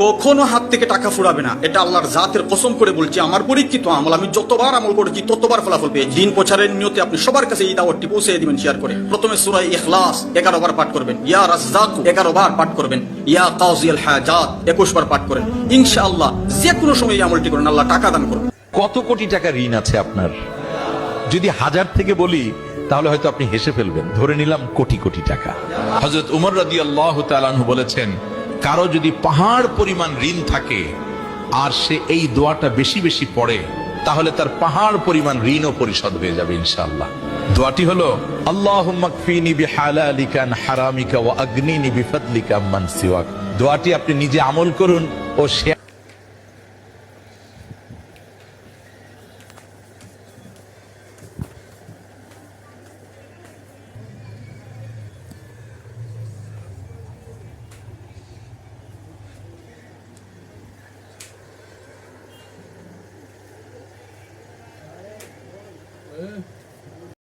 কখনো হাত থেকে টাকা ফুরাবে না, এটা আল্লাহর জাতের কসম করে বলছি। আমার পরীক্ষিত আমল, আমি যতবার আমল করেছি ততবার ফলাফল পেয়েছি। দিন প্রচারের নিয়তে আপনি সবার কাছে এই দাওয়াতটি পৌঁছে দিবেন, শেয়ার করে। প্রথমে সূরা ইখলাস 11 বার পাঠ করবেন, ইয়া রাজ্জাক 11 বার পাঠ করবেন, ইয়া কাযিয়াল হাজাত 21 বার পাঠ করেন। ইনশাআল্লাহ যে কোনো সময় এই আমলটি করেন, আল্লাহ টাকা দান করবেন। কত কোটি টাকা ঋণ আছে আপনার? যদি 1000 থেকে বলি তাহলে হয়তো আপনি হেসে ফেলবেন। ধরে নিলাম কোটি কোটি টাকা। হযরত উমর রাদিয়াল্লাহু তাআলা আনহু বলেছেন, কারো যদি পাহাড় পরিমাণ ঋণ থাকে আর সে এই দোয়াটা বেশি বেশি পড়ে, তাহলে তার পাহাড় পরিমাণ ঋণও পরিশোধ হয়ে যাবে ইনশাআল্লাহ। দোয়াটি হলো, আল্লাহুম্মা কফিনি বিহালালিকা আন হারামিকা ওয়া আগনিনি বিফাদলিকা আম্মান সিওয়াক। দোয়াটি আপনি নিজে আমল করুন ও Eh.